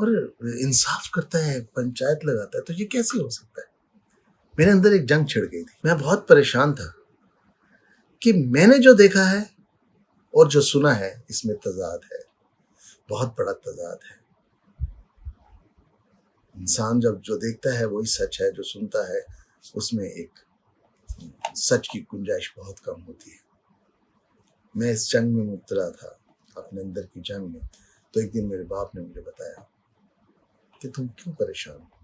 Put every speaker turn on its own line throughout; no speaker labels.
اور انصاف کرتا ہے، پنچایت لگاتا ہے، تو یہ کیسے ہو سکتا ہے؟ میرے اندر ایک جنگ چھڑ گئی تھی، میں بہت پریشان تھا کہ میں نے جو دیکھا ہے اور جو سنا ہے اس میں تضاد ہے، بہت بڑا تضاد ہے۔ انسان جب جو دیکھتا ہے وہی سچ ہے، جو سنتا ہے اس میں ایک سچ کی گنجائش بہت کم ہوتی ہے۔ میں اس جنگ میں مبتلا تھا، اپنے اندر کی جنگ میں۔ تو ایک دن میرے باپ نے مجھے بتایا کہ تم کیوں پریشان ہو؟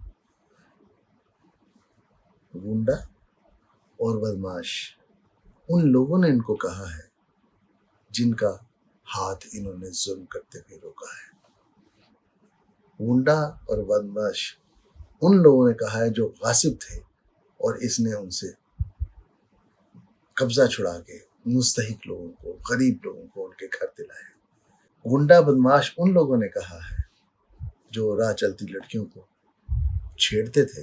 گنڈا اور بدماش ان لوگوں نے ان کو کہا ہے جن کا ہاتھ انہوں نے ظلم کرتے ہوئے روکا ہے۔ گنڈا اور بدماش ان لوگوں نے کہا ہے جو غاصب تھے اور اس نے ان سے قبضہ چھڑا کے مستحق لوگوں کو، غریب لوگوں کو ان کے گھر دلائے۔ گنڈا بدماش ان لوگوں نے کہا ہے جو راہ چلتی لڑکیوں کو چھیڑتے تھے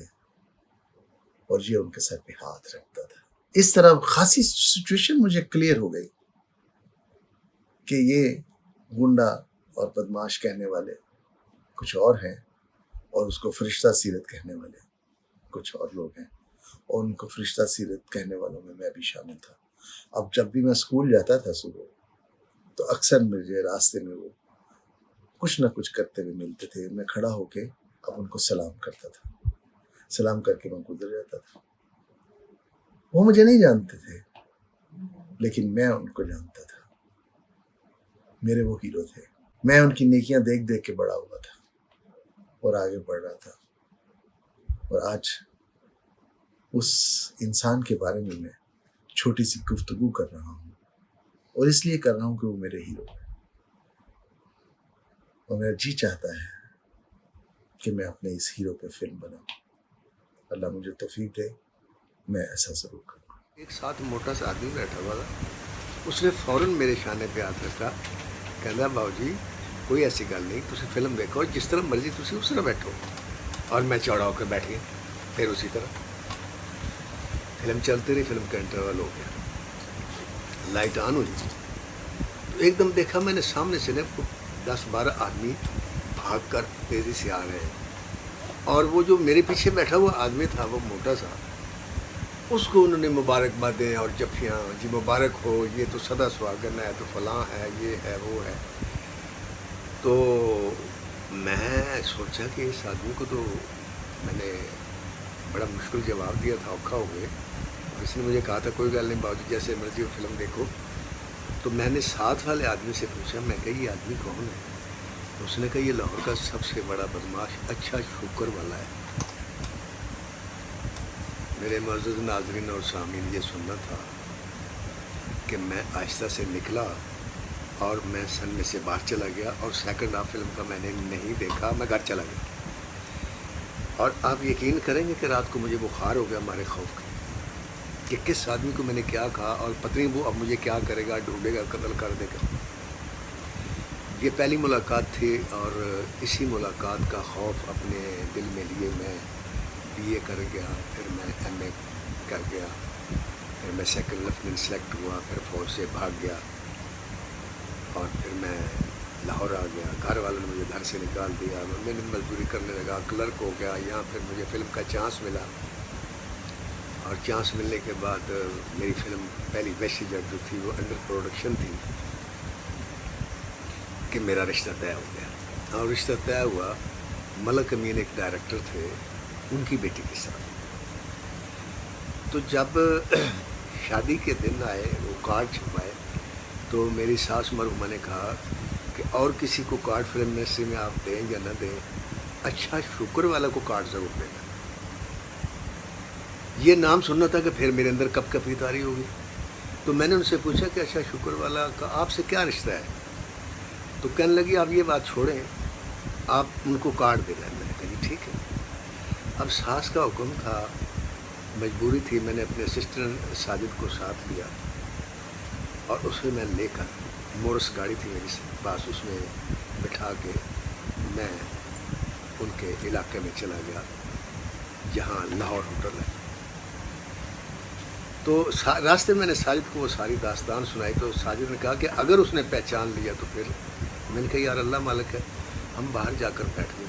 اور یہ ان کے سر پہ ہاتھ رکھتا تھا۔ اس طرح خاصی سچویشن مجھے کلیئر ہو گئی کہ یہ گنڈا اور بدماش کہنے والے کچھ اور ہیں اور اس کو فرشتہ سیرت کہنے والے کچھ اور لوگ ہیں، اور ان کو فرشتہ سیرت کہنے والوں میں بھی شامل تھا۔ اب جب بھی میں اسکول جاتا تھا صبح تو اکثر مجھے راستے میں وہ کچھ نہ کچھ کرتے ہوئے ملتے تھے۔ میں کھڑا ہو کے اب ان کو سلام کرتا تھا، سلام کر کے میں گزر جاتا تھا۔ وہ مجھے نہیں جانتے تھے لیکن میں ان کو جانتا تھا، میرے وہ ہیرو تھے۔ میں ان کی نیکیاں دیکھ دیکھ کے بڑا ہوا تھا اور آگے بڑھ رہا تھا، اور آج اس انسان کے بارے میں چھوٹی سی گفتگو کر رہا ہوں، اور اس لیے کر رہا ہوں کہ وہ میرے ہیرو ہے، اور میرا جی چاہتا ہے کہ میں اپنے اس ہیرو پہ فلم بناؤں۔ اللہ مجھے توفیق دے، میں ایسا ضرور کروں۔
ایک ساتھ موٹا سا آدمی بیٹھا ہوا تھا، اس نے فوراً میرے شانے پہ ہاتھ رکھا، کہنا باؤ جی کوئی ایسی گل نہیں، تسی فلم دیکھو جس طرح مرضی تسی اس طرح بیٹھو۔ اور میں چوڑا ہو کے بیٹھ گیا، پھر اسی طرح فلم چلتی رہی۔ فلم کا انٹرول ہو گیا، لائٹ آن ہوئی تو ایک دم دیکھا میں نے سامنے سے 10-12 آدمی بھاگ کر تیزی سے آ رہے ہیں، اور وہ جو میرے پیچھے بیٹھا ہوا آدمی تھا وہ موٹا سا، اس کو انہوں نے مبارکبادیں اور جفیاں، جی مبارک ہو، یہ تو سدا سہاگن ہے، تو فلاں ہے، یہ ہے، وہ ہے۔ تو میں سوچا کہ اس آدمی کو تو میں نے بڑا مشکل جواب دیا تھا، اوکھا ہو گئے، اور اس نے مجھے کہا تھا کوئی گل نہیں باؤ جی جیسے مرضی ہو فلم دیکھو۔ تو میں نے ساتھ والے آدمی سے پوچھا، میں کہ یہ آدمی کون ہے؟ اس نے کہا یہ لاہور کا سب سے بڑا بدماش اچھا شوگر والا ہے۔ میرے معزز ناظرین اور سامعین، یہ سننا تھا کہ میں آہستہ سے نکلا اور میں سننے سے باہر چلا گیا، اور سیکنڈ ہاف فلم کا میں نے نہیں دیکھا، میں گھر چلا گیا۔ اور آپ یقین کریں گے کہ رات کو مجھے بخار ہو گیا ہمارے خوف کا، کہ کس آدمی کو میں نے کیا کہا، اور پتہ نہیں وہ اب مجھے کیا کرے گا، ڈھونڈے گا، قتل کر دے گا۔ یہ پہلی ملاقات تھی، اور اسی ملاقات کا خوف اپنے دل میں لیے میں BA کر گیا، پھر میں MA کر گیا، پھر میں سیکنڈ لیفٹیننٹ سلیکٹ ہوا، پھر فوج سے بھاگ گیا، اور پھر میں لاہور آ گیا۔ گھر والوں نے مجھے گھر سے نکال دیا، میں نے مزدوری کرنے لگا، کلرک ہو گیا یہاں۔ پھر مجھے فلم کا چانس ملا، اور چانس ملنے کے بعد میری فلم پہلی ویشی جٹ جو تھی وہ انڈر پروڈکشن تھی، کہ میرا رشتہ طے ہو گیا۔ اور رشتہ طے ہوا، ملک امین ایک ڈائریکٹر تھے، ان کی بیٹی کے ساتھ۔ تو جب شادی کے دن آئے، وہ کارڈ چھپائے، تو میری ساس مرحومہ نے کہا کہ اور کسی کو کارڈ فلم انڈسٹری میں آپ دیں یا نہ دیں، اچھا شکر والا کو کارڈ ضرور دینا۔ یہ نام سننا تھا کہ پھر میرے اندر کپ کپی تاری ہوگی۔ تو میں نے ان سے پوچھا کہ اچھا شکر والا کا آپ سے کیا رشتہ ہے؟ تو کہنے لگی آپ یہ بات چھوڑیں، آپ ان کو کارڈ دینا ہے۔ میں نے کہا جی ٹھیک ہے۔ اب ساس کا حکم تھا، مجبوری تھی، میں نے اپنے اسسٹنٹ ساجد کو ساتھ لیا، اور اسے میں لے کر، مورس گاڑی تھی میری پاس، اس میں بٹھا کے میں ان کے علاقے میں چلا گیا جہاں لاہور ہوٹل ہے۔ تو راستے میں نے ساجد کو وہ ساری داستان سنائی، تو ساجد نے کہا کہ اگر اس نے پہچان لیا تو پھر۔ میں نے کہا یار اللہ مالک ہے، ہم باہر جا کر بیٹھ گئے.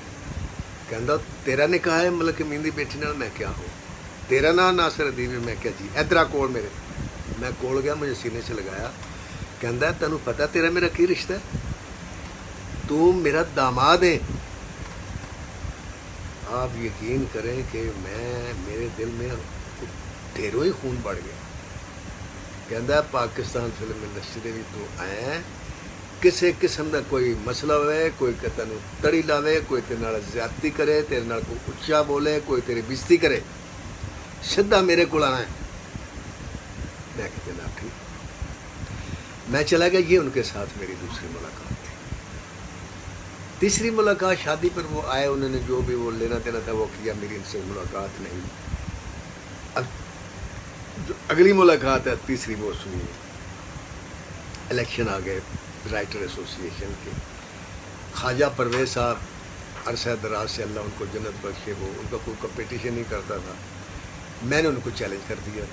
کہندا تیرا نے کہا ہے ملک مہندی بیٹھی نال میں کیا ہوں, تیرا نام ناصر ادیب ہے. میں کیا جی ادھر آ کول میرے. میں کول گیا, مجھے سینے سے لگایا. کہندا تینوں پتہ تیرا میرا کی رشتہ ہے, تو میرا داماد ہے. آپ یقین کریں کہ میرے دل میں ڈھیروں ہی خون بڑھ گیا. کہندا پاکستان فلم انڈسٹری دے وچ تو آیا کسے قسم دا کوئی مسئلہ ہوئے, کوئی کہ تینوں تڑی لاوے, کوئی تیرے نال زیادتی کرے, تیرے نال کوئی اچھا بولے, کوئی تیری بےزتی کرے, سیدھا میرے کو آنا ہے. میں کہ جناب ٹھیک. میں چلا گیا. یہ ان کے ساتھ میری دوسری ملاقات تھی. تیسری ملاقات شادی پر وہ آئے, انہوں نے جو بھی وہ لینا دینا تھا وہ کیا, میری ان سے ملاقات نہیں. اب جو اگلی ملاقات ہے تیسری وہ سنی. الیکشن آ گئے رائٹر ایسوسی ایشن کے. خواجہ پرویز صاحب عرصہ دراز سے اللہ ان کو جنت بخشے, وہ ان کا کوئی کمپٹیشن نہیں کرتا تھا. میں نے ان کو چیلنج کر دیا,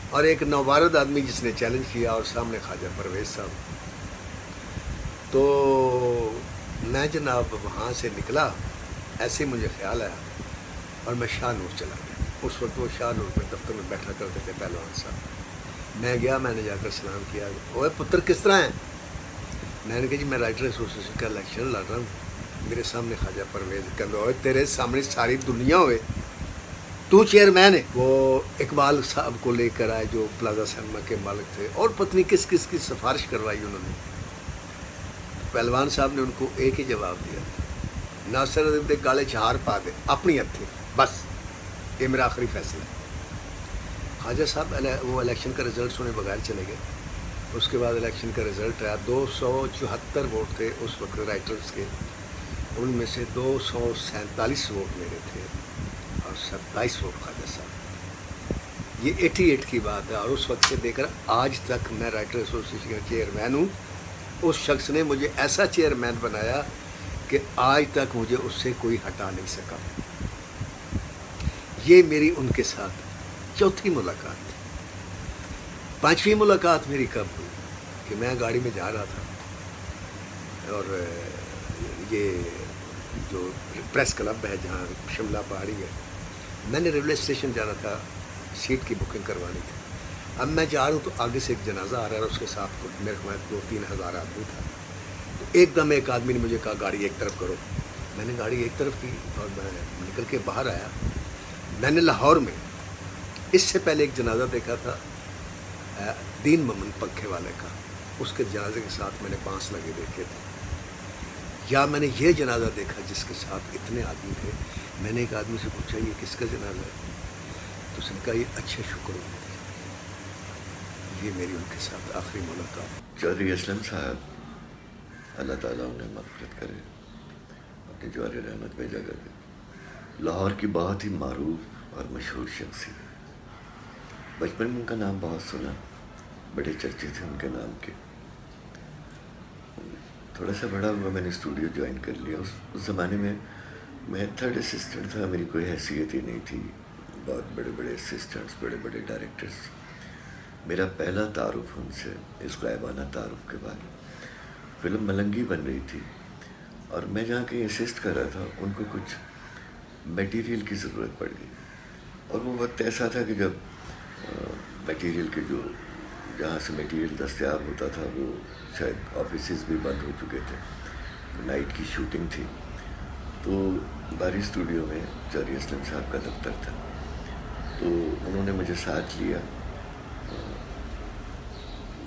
اور ایک نوبارد آدمی جس نے چیلنج کیا اور سامنے خواجہ پرویز صاحب. تو میں جناب وہاں سے نکلا, ایسے مجھے خیال آیا اور میں شاہ نور چلا گیا. اس وقت وہ شاہ نور میں دفتر میں بیٹھا کرتے تھے پہلوان صاحب. میں گیا, میں نے جا کر سلام کیا. اوے پتر کس طرح ہیں؟ میں نے کہا جی میں رائٹر ایسوسیشن کا الیکشن لڑ رہا ہوں. میرے سامنے خواجہ پرویز. کہتے ہوئے تیرے سامنے ساری دنیا ہوئے, تو چیئرمین ہے. وہ اقبال صاحب کو لے کر آئے جو پلازا سینما کے مالک تھے, اور پتنی کس کس کی سفارش کروائی انہوں نے. پہلوان صاحب نے ان کو ایک ہی جواب دیا, ناصر ادیب دے گالے چہار پا دے اپنی ہتھیں, بس یہ میرا آخری فیصلہ ہے. خواجہ صاحب وہ الیکشن کا رزلٹ سنے بغیر چلے گئے. اس کے بعد الیکشن کا رزلٹ آیا. 274 ووٹ تھے اس وقت رائٹرز کے, ان میں سے 247 ووٹ میرے تھے اور 27 ووٹ خواجہ صاحب. یہ 88 کی بات ہے, اور اس وقت سے دے کر آج تک میں رائٹر ایسوسیشن کا چیئرمین ہوں. اس شخص نے مجھے ایسا چیئرمین بنایا کہ آج تک مجھے اس سے کوئی ہٹا نہیں سکا. یہ میری ان کے ساتھ چوتھی ملاقات تھی. پانچویں ملاقات میری کب ہوئی کہ میں گاڑی میں جا رہا تھا, اور یہ جو پریس کلب ہے جہاں شملہ پہاڑی ہے, میں نے ریلوے اسٹیشن جانا تھا, سیٹ کی بکنگ کروانی تھی. اب میں جا رہا ہوں تو آگے سے ایک جنازہ آ رہا ہے, اور اس کے ساتھ میرے خیال 2-3 ہزار آدمی تھا. تو ایک دم ایک آدمی نے مجھے کہا گاڑی ایک طرف کرو. میں نے گاڑی ایک طرف کی اور میں نکل کے باہر آیا. میں نے لاہور میں اس سے پہلے ایک جنازہ دیکھا تھا دین ممن پنکھے والے کا, اس کے جنازے کے ساتھ میں نے بانس لگے دیکھے تھے. یا میں نے یہ جنازہ دیکھا جس کے ساتھ اتنے آدمی تھے. میں نے ایک آدمی سے پوچھا یہ کس کا جنازہ ہے؟ تو اس نے کہا یہ اچھے شکر ہوتے. یہ میری ان کے ساتھ آخری ملاقات.
چودھری اسلم صاحب اللہ تعالیٰ انہیں مغفرت کرے, اپنی جوار رحمت میں جگہ دے. لاہور کی بہت ہی معروف اور مشہور شخصیت. بچپن میں ان کا نام بہت سنا, بڑے چرچے تھے ان کے نام کے. تھوڑا سا بڑا ہوا میں نے اسٹوڈیو جوائن کر لیا. اس زمانے میں 3rd اسسٹنٹ تھا, میری کوئی حیثیت ہی نہیں تھی. بہت بڑے بڑے اسسٹنٹس, بڑے بڑے ڈائریکٹرس. میرا پہلا تعارف ان سے اس غائبانہ تعارف کے بعد. فلم ملنگی بن رہی تھی اور میں جہاں کہیں اسسٹ کر رہا تھا, ان کو کچھ میٹیریل کی ضرورت پڑ گئی. اور وہ وقت ایسا تھا کہ جب میٹیریل کے جہاں سے میٹیریل دستیاب ہوتا تھا وہ شاید آفیسز بھی بند ہو چکے تھے. نائٹ کی شوٹنگ تھی, تو باری اسٹوڈیو میں چودھری اسلم صاحب کا دفتر تھا. تو انہوں نے مجھے ساتھ لیا.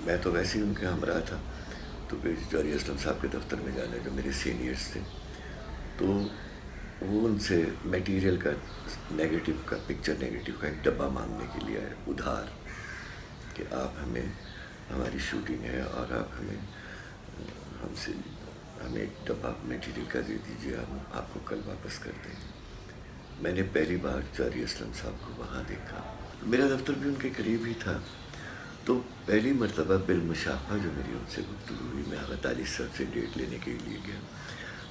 میں تو ویسے ہی ان کے ہمراہ تھا, تو پھر چودھری اسلم صاحب کے دفتر میں جانا, جو میرے سینئرس تھے, تو وہ ان سے میٹیریل کا نیگیٹو کا پکچر نیگیٹو کا ایک ڈبہ مانگنے کے لیے آئے ادھار, کہ آپ ہمیں ہماری شوٹنگ ہے اور آپ ہمیں ایک ڈبہ میٹیریل کا دے دیجیے, ہم آپ کو کل واپس کر دیں گے. میں نے پہلی بار چودھری اسلم صاحب کو وہاں دیکھا. میرا دفتر بھی ان کے قریب ہی تھا. تو پہلی مرتبہ بالمشافہ جو میری ان سے گفتگو ہوئی, میں آغا طالی صاحب سے ڈیٹ لینے کے لیے گیا.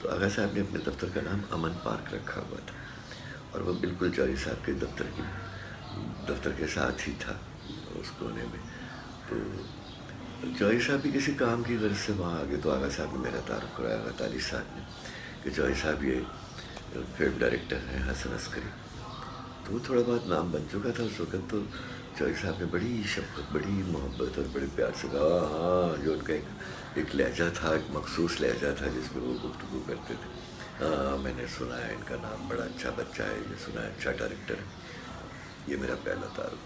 تو آغا صاحب نے اپنے دفتر کا نام امن پارک رکھا ہوا تھا, اور وہ بالکل چودھری صاحب کے دفتر کے ساتھ ہی تھا اس کونے میں. تو چودھری صاحب بھی کسی کام کی غرض سے وہاں آگے, تو آغا صاحب نے میرا تعارف کرایا, آغا طالی صاحب نے. کہ جوئی صاحب یہ فلم ڈائریکٹر ہیں حسن عسکری. تو وہ تھوڑا بہت نام بن چکا تھا اس وقت. تو جوئی صاحب نے بڑی شفقت، بڑی محبت اور بڑے پیار سے کہا ہاں، جو ان کا ایک لہجہ تھا، ایک مخصوص لہجہ تھا جس میں وہ گفتگو کرتے تھے. ہاں میں نے سنا ہے ان کا نام، بڑا اچھا بچہ ہے یہ، سنا ہے اچھا ڈائریکٹر ہے. یہ میرا پہلا تعارف.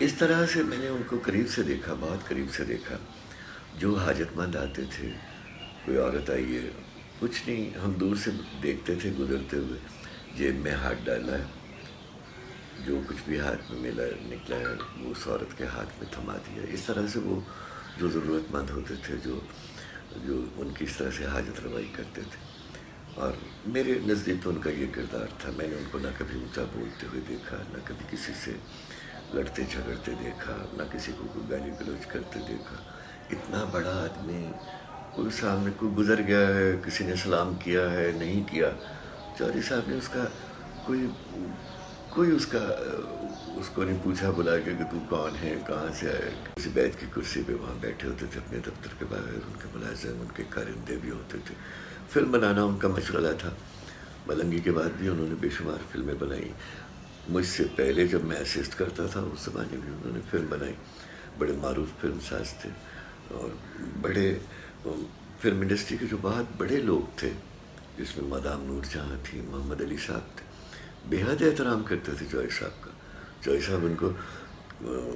اس طرح سے میں نے ان کو قریب سے دیکھا، بہت قریب سے دیکھا. جو حاجت مند آتے تھے، کوئی عورت آئی ہے، کچھ نہیں، ہم دور سے دیکھتے تھے گزرتے ہوئے، جیب میں ہاتھ ڈالا ہے، جو کچھ بھی ہاتھ میں ملا نکلا ہے وہ اس عورت کے ہاتھ میں تھما دیا. اس طرح سے وہ جو ضرورت مند ہوتے تھے، جو ان کی اس طرح سے حاجت روائی کرتے تھے. اور میرے نزدیک تو ان کا یہ کردار تھا. میں نے ان کو نہ کبھی اونچا بولتے ہوئے دیکھا، نہ کبھی کسی سے لڑتے جھگڑتے دیکھا، نہ کسی کو کوئی گالی گلوچ کرتے دیکھا. اتنا بڑا آدمی، کوئی سامنے کوئی گزر گیا ہے، کسی نے سلام کیا ہے، نہیں کیا، چودھری صاحب نے اس کا کوئی اس کو نہیں پوچھا بلا کے کہ تو کون ہے، کہاں سے آئے. کسی بیت کی کرسی پہ وہاں بیٹھے ہوتے تھے اپنے دفتر کے باہر. ان کے ملازم، ان کے کارندے بھی ہوتے تھے. فلم بنانا ان کا مشغلہ تھا. ملنگی کے بعد بھی انہوں نے بے شمار فلمیں بنائی. مجھ سے پہلے جب میں اسسٹ کرتا تھا اس زمانے میں انہوں نے فلم بنائی. بڑے معروف فلم ساز تھے اور بڑے فلم انڈسٹری کے جو بہت بڑے لوگ تھے، جس میں مدام نور جہاں تھی، محمد علی صاحب تھے، بے حد احترام کرتے تھے جوئی صاحب کا. جوئی صاحب ان کو،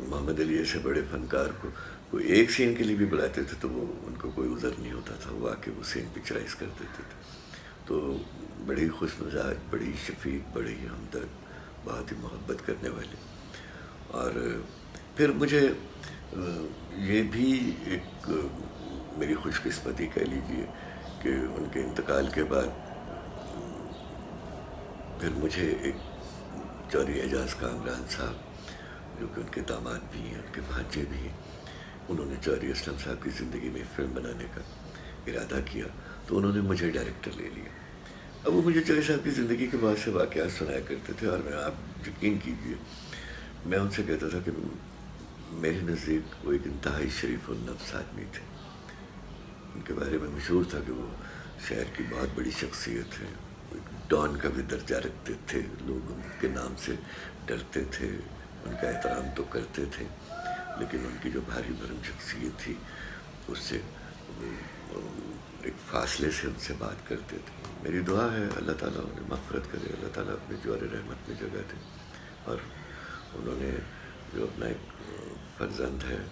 محمد علی ایسے بڑے فنکار کو کوئی ایک سین کے لیے بھی بلاتے تھے تو وہ ان کو کوئی عذر نہیں ہوتا تھا، وہ آ کے وہ سین پکچرائز کر دیتے تھے. تو بڑی خوش مزاج، بڑی شفیق، بڑی ہمدرد، بہت ہی محبت کرنے والے. اور پھر مجھے یہ بھی ایک میری خوش قسمتی کہہ لیجیے کہ ان کے انتقال کے بعد پھر مجھے ایک چودھری اعجاز کامران صاحب، جو کہ ان کے داماد بھی ہیں، ان کے بھانجے بھی ہیں، انہوں نے چودھری اسلم صاحب کی زندگی میں فلم بنانے کا ارادہ کیا تو انہوں نے مجھے ڈائریکٹر لے لیا. اب وہ مجھے چودھری صاحب کی زندگی کے بہت سے واقعات سنایا کرتے تھے اور آپ یقین کیجیے میں ان سے کہتا تھا کہ میرے نزدیک وہ ایک انتہائی شریف النفس آدمی تھے. ان کے بارے میں مشہور تھا کہ وہ شہر کی بہت بڑی شخصیت ہے، ڈان کا بھی درجہ رکھتے تھے، لوگ ان کے نام سے ڈرتے تھے، ان کا احترام تو کرتے تھے، لیکن ان کی جو بھاری بھرم شخصیت تھی اس سے ایک فاصلے سے ان سے بات کرتے تھے. میری دعا ہے اللہ تعالیٰ انہیں مغفرت کرے، اللہ تعالیٰ اپنے جوار رحمت میں جگہ دے. اور انہوں نے جو اپنا ایک فرزند ہے،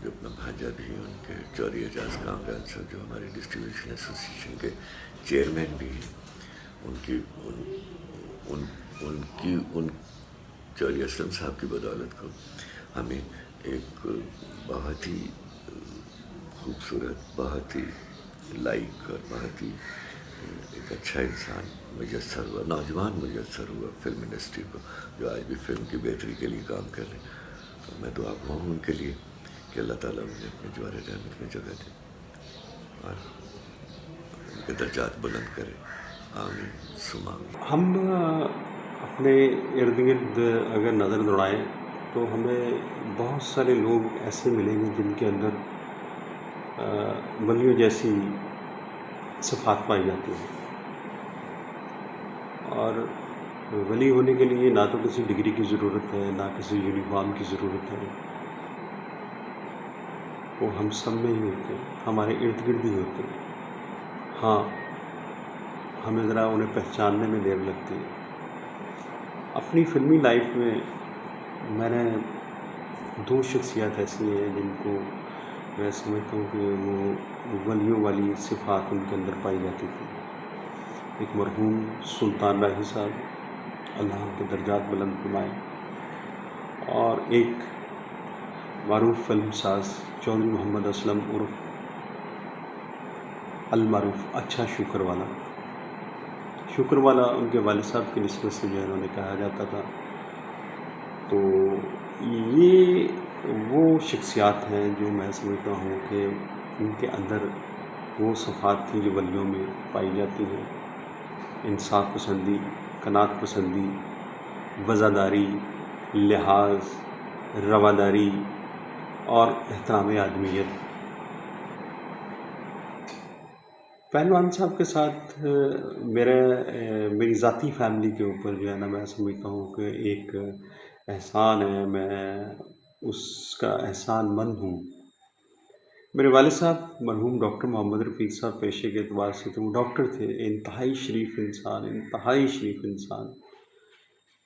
جو اپنا بھانجا بھی ان کے چودھری اعجاز کامران صاحب، جو ہمارے ڈسٹریبیوشن ایسوسیشن کے چیئرمین بھی ہیں، ان چودھری اسلم صاحب کی بدولت کو ہمیں ایک بہت ہی خوبصورت، بہت ہی لائق اور بہت ہی ایک اچھا انسان میسر ہوا، نوجوان میسر ہوا فلم انڈسٹری کو، جو آج بھی فلم کی بہتری کے لیے کام کر رہے ہیں. تو میں دعا ہوں ان کے لیے کہ اللہ تعالیٰ انہیں اپنے جوار رحمت میں جگہ دے اور ان کے درجات بلند کرے. آمین ثم آمین.
ہم اپنے ارد گرد اگر نظر دوڑائیں تو ہمیں بہت سارے لوگ ایسے ملیں گے جن کے اندر ولیوں جیسی صفات پائی جاتی ہیں. اور ولی ہونے کے لیے نہ تو کسی ڈگری کی ضرورت ہے، نہ کسی یونیفارم کی ضرورت ہے. وہ ہم سب میں ہی ہوتے ہیں، ہمارے ارد گرد ہی ہوتے ہیں. ہاں ہمیں ذرا انہیں پہچاننے میں دیر لگتی ہے. اپنی فلمی لائف میں نے 2 شخصیات ایسی ہیں جن کو میں سمجھتا ہوں کہ وہ ولیوں والی صفات ان کے اندر پائی جاتی تھی. ایک مرحوم سلطان راہی صاحب، اللہ ان کے درجات بلند فرمائے، اور ایک معروف فلم ساز چودھری محمد اسلم عرف المعروف اچھا شکر والا. شکر والا ان کے والد صاحب کی نسبت سے جو ہے انہوں نے کہا جاتا تھا. تو یہ وہ شخصیات ہیں جو میں سمجھتا ہوں کہ ان کے اندر وہ صفات تھیں جو ولیوں میں پائی جاتی ہیں. انصاف پسندی، قناعت پسندی، وزاداری، لحاظ، رواداری اور احترام آدمیت.
پہلوان صاحب کے ساتھ میری ذاتی فیملی کے اوپر جو ہے نا میں سمجھتا ہوں کہ ایک احسان ہے، میں اس کا احسان مند ہوں۔ میرے والد صاحب مرحوم ڈاکٹر محمد رفیق صاحب پیشے کے اعتبار سے تو وہ ڈاکٹر تھے، انتہائی شریف انسان،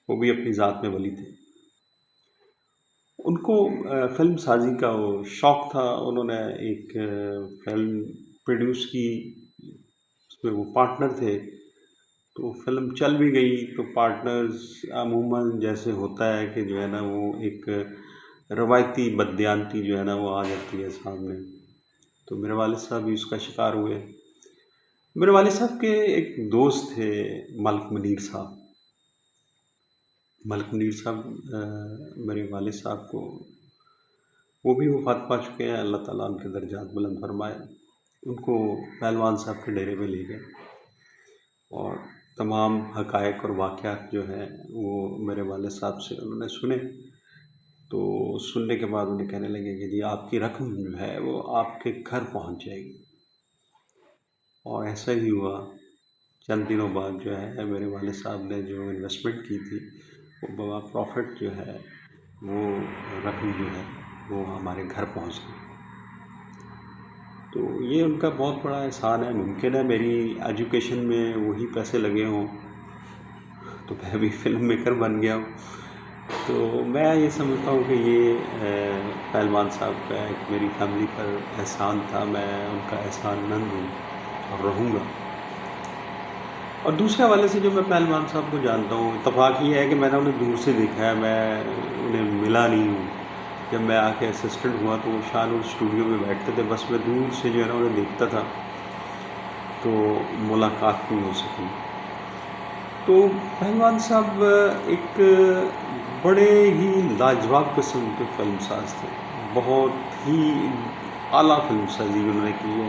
وہ بھی اپنی ذات میں ولی تھے۔ ان کو فلم سازی کا وہ شوق تھا، انہوں نے ایک فلم پروڈیوس کی، اس میں وہ پارٹنر تھے، تو فلم چل بھی گئی تو پارٹنرز عموماً جیسے ہوتا ہے کہ جو ہے نا وہ ایک روایتی بددیانتی جو ہے نا وہ آ جاتی ہے سامنے، تو میرے والد صاحب بھی اس کا شکار ہوئے۔ میرے والد صاحب کے ایک دوست تھے ملک منیر صاحب۔ ملک منیر صاحب میرے والد صاحب کو، وہ بھی وفات پا چکے ہیں، اللہ تعالیٰ ان کے درجات بلند فرمائے۔ ان کو پہلوان صاحب کے ڈیرے میں لے گئے اور تمام حقائق اور واقعات جو ہیں وہ میرے والد صاحب سے انہوں نے سنے، تو سننے کے بعد انہیں کہنے لگے کہ جی آپ کی رقم جو ہے وہ آپ کے گھر پہنچ جائے گی، اور ایسا ہی ہوا۔ چند دنوں بعد جو ہے میرے والد صاحب نے جو انویسٹمنٹ کی تھی وہ بڑا پروفٹ جو ہے وہ رقم جو ہے وہ ہمارے گھر پہنچ گئی۔ تو یہ ان کا بہت بڑا احسان ہے۔ ممکن ہے میری ایجوکیشن میں وہی پیسے لگے ہوں تو میں بھی فلم میکر بن گیا ہوں۔ تو میں یہ سمجھتا ہوں کہ یہ پہلوان صاحب کا ایک میری فیملی پر احسان تھا، میں ان کا احسان مند ہوں اور رہوں گا۔ اور دوسرے حوالے سے جو میں پہلوان صاحب کو جانتا ہوں، اتفاق یہ ہے کہ میں نے انہیں دور سے دیکھا ہے، میں انہیں ملا نہیں ہوں۔ جب میں آ کے اسسٹنٹ ہوا تو وہ شان اسٹوڈیو میں بیٹھتے تھے، بس میں دور سے جو ہے نا انہیں دیکھتا تھا، تو ملاقات نہیں ہو سکی۔ تو پہلوان صاحب ایک بڑے ہی لاجواب قسم کے فلم ساز تھے، بہت ہی اعلیٰ فلم سازی انہوں نے کی ہے،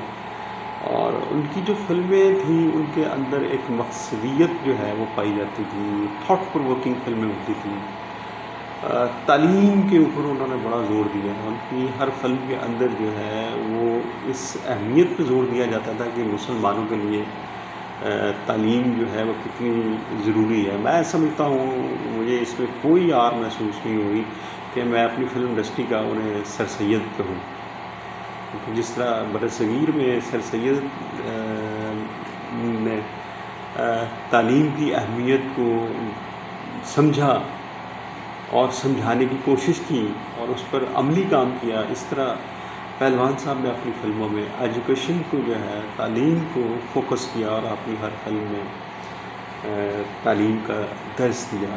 اور ان کی جو فلمیں تھیں ان کے اندر ایک مقصدیت جو ہے وہ پائی جاتی تھی، تھاٹ پرووکنگ فلمیں ہوتی تھیں۔ تعلیم کے اوپر انہوں نے بڑا زور دیا، ان کی ہر فلم کے اندر جو ہے وہ اس اہمیت پہ زور دیا جاتا تھا کہ مسلمانوں کے لیے تعلیم جو ہے وہ کتنی ضروری ہے۔ میں سمجھتا ہوں مجھے اس میں کوئی عار محسوس نہیں ہوئی کہ میں اپنی فلم انڈسٹری کا انہیں سر سید کہوں، جس طرح برصغیر میں سر سید نے تعلیم کی اہمیت کو سمجھا اور سمجھانے کی کوشش کی اور اس پر عملی کام کیا، اس طرح پہلوان صاحب نے اپنی فلموں میں ایجوکیشن کو جو ہے، تعلیم کو فوکس کیا اور اپنی ہر فلم میں تعلیم کا درس دیا۔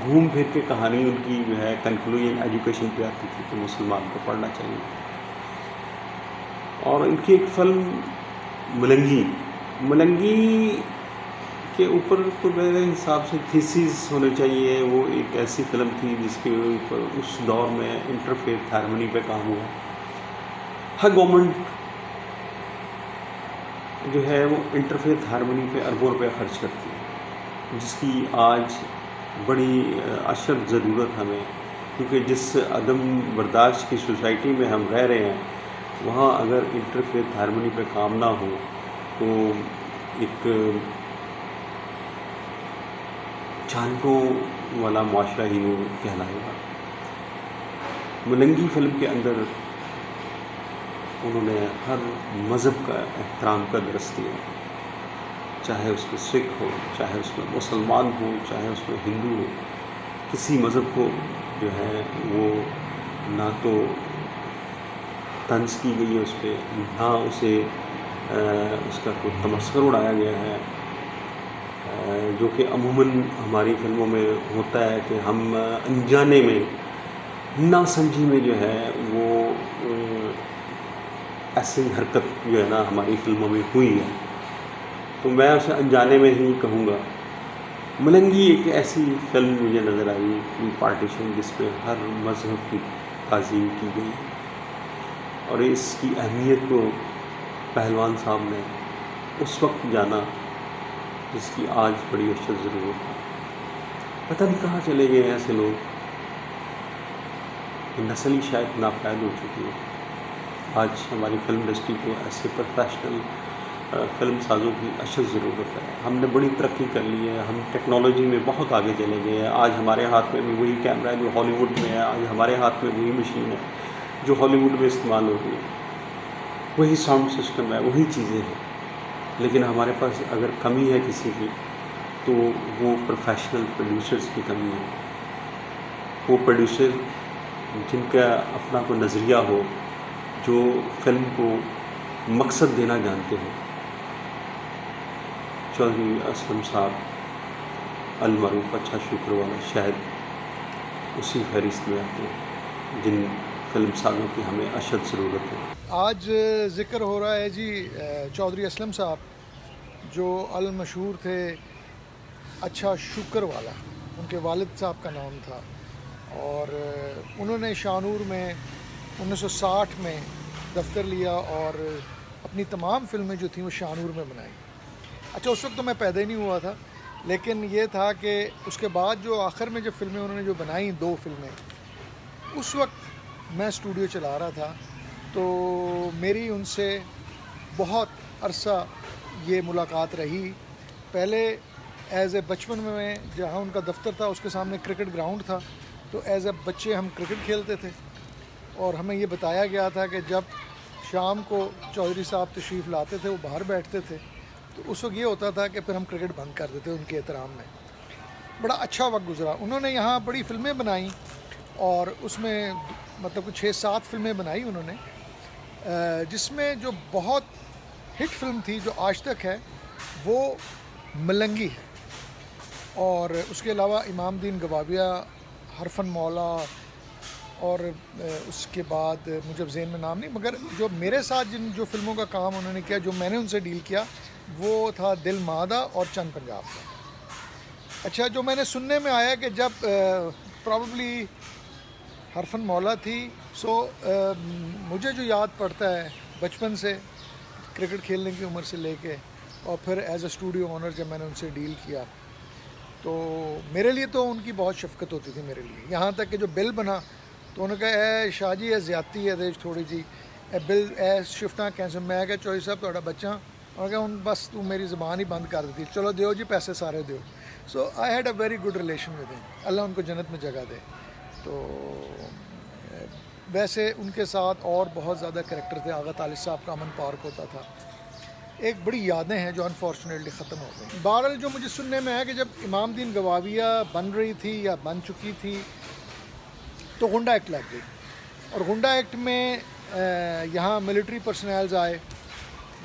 گھوم پھر کے کہانی ان کی جو ہے کنکلوژن ایجوکیشن پہ آتی تھی کہ مسلمان کو پڑھنا چاہیے۔ اور ان کی ایک فلم ملنگی کے اوپر تو میرے حساب سے تھیسیس ہونے چاہیے، وہ ایک ایسی فلم تھی جس کے اوپر اس دور میں انٹرفیتھ ہارمنی پہ کام ہوا۔ ہر گورنمنٹ جو ہے وہ انٹرفیتھ ہارمنی پہ اربوں روپے خرچ کرتی ہے، جس کی آج بڑی اشد ضرورت ہمیں، کیونکہ جس عدم برداشت کی سوسائٹی میں ہم رہ رہے ہیں وہاں اگر انٹرفیتھ ہارمنی پہ کام نہ ہو تو ایک جانوروں والا معاشرہ ہی وہ کہلائے گا۔ ملنگی فلم کے اندر انہوں نے ہر مذہب کا احترام کا درس دیا، چاہے اس میں سکھ ہو، چاہے اس میں مسلمان ہو، چاہے اس میں ہندو ہو، کسی مذہب کو جو ہے وہ نہ تو طنز کی گئی ہے اس پہ، نہ اسے اس کا کوئی تمسخر اڑایا گیا ہے، جو کہ عموماً ہماری فلموں میں ہوتا ہے کہ ہم انجانے میں، نا سمجھی میں جو ہے وہ ایسی حرکت جو ہے نا ہماری فلموں میں ہوئی ہے، تو میں اسے انجانے میں ہی کہوں گا۔ ملنگی ایک ایسی فلم مجھے نظر آئی، پارٹیشن، جس پہ ہر مذہب کی تعظیم کی گئی، اور اس کی اہمیت کو پہلوان صاحب نے اس وقت جانا جس کی آج بڑی اشد ضرورت ہے۔ پتہ نہیں کہاں چلے گئے ایسے لوگ، نسل ہی شاید ناپید ہو چکی ہے۔ آج ہماری فلم انڈسٹری کو ایسے پروفیشنل فلم سازوں کی اشد ضرورت ہے. ہم نے بڑی ترقی کر لی ہے، ہم ٹیکنالوجی میں بہت آگے چلے گئے ہیں. آج ہمارے ہاتھ میں بھی وہی کیمرہ ہے جو ہالی ووڈ میں ہے، آج ہمارے ہاتھ میں وہی مشین ہے جو ہالی ووڈ میں استعمال ہوتی ہے، وہی ساؤنڈ سسٹم ہے، وہی چیزیں ہیں. لیکن ہمارے پاس اگر کمی ہے کسی کی تو وہ پروفیشنل پروڈیوسرز کی کمی ہے. وہ پروڈیوسر جن کا اپنا کوئی نظریہ ہو، جو فلم کو مقصد دینا جانتے ہیں. چودھری اسلم صاحب المعروف اچھا شکر والا شاید اسی فہرست میں آتے ہیں جن فلم سازوں کی ہمیں اشد ضرورت ہے.
آج ذکر ہو رہا ہے جی چودھری اسلم صاحب جو المشہور تھے اچھا شکر والا، ان کے والد صاحب کا نام تھا، اور انہوں نے شاہنور میں 1960 میں دفتر لیا اور اپنی تمام فلمیں جو تھیں وہ شاہنور میں بنائی. اچھا اس وقت تو میں پیدا ہی نہیں ہوا تھا، لیکن یہ تھا کہ اس کے بعد جو آخر میں جب فلمیں انہوں نے جو بنائیں 2 فلمیں، اس وقت میں اسٹوڈیو چلا رہا تھا، تو میری ان سے بہت عرصہ یہ ملاقات رہی. پہلے ایز اے بچپن میں جہاں ان کا دفتر تھا اس کے سامنے کرکٹ گراؤنڈ تھا، تو ایز اے بچے ہم کرکٹ کھیلتے تھے، اور ہمیں یہ بتایا گیا تھا کہ جب شام کو چودھری صاحب تشریف لاتے تھے وہ باہر بیٹھتے تھے، تو اس وقت یہ ہوتا تھا کہ پھر ہم کرکٹ بند کر دیتے ان کے احترام میں. بڑا اچھا وقت گزرا. انہوں نے یہاں بڑی فلمیں بنائیں، اور اس میں مطلب کچھ 6-7 فلمیں بنائی انہوں نے، جس میں جو بہت ہٹ فلم تھی جو آج تک ہے وہ ملنگی ہے. اور اس کے علاوہ امام دین گواویہ، حرفن مولا، اور اس کے بعد مجھے اب ذہن میں نام نہیں، مگر جو میرے ساتھ جو فلموں کا کام انہوں نے کیا، جو میں نے ان سے ڈیل کیا، وہ تھا دل مادہ اور چند پنجاب کا. اچھا جو میں نے سننے میں آیا کہ جب پرابیبلی حرفن مولا تھی، مجھے جو یاد پڑتا ہے بچپن سے کرکٹ کھیلنے کی عمر سے لے کے، اور پھر ایز اے اسٹوڈیو اونر جب میں نے ان سے ڈیل کیا، تو میرے لیے تو ان کی بہت شفقت ہوتی تھی میرے لیے. یہاں تک کہ جو بل بنا تو انہوں نے کہا اے شاہ جی یہ زیادتی ہے تھوڑی جی، اے بل اے شفٹاں کینسل. میں کہا چوہدری صاحب تھوڑا بچہ، اور کہا ہوں بس تو میری زبان ہی بند کر دیتی، چلو دیو جی پیسے سارے دیو. So I had a very good relation with him. اللہ ان کو جنت میں جگہ دے. تو ویسے ان کے ساتھ اور بہت زیادہ کریکٹر تھے. آغا طالب صاحب کا امن پارک ہوتا تھا. ایک بڑی یادیں ہیں جو انفارچونیٹلی ختم ہو گئی. بہرحال جو مجھے سننے میں ہے کہ جب امام دین گواویہ بن رہی تھی یا بن چکی تھی تو غنڈہ ایکٹ لگ گئی، اور غنڈہ ایکٹ میں یہاں ملٹری پرسنلز آئے.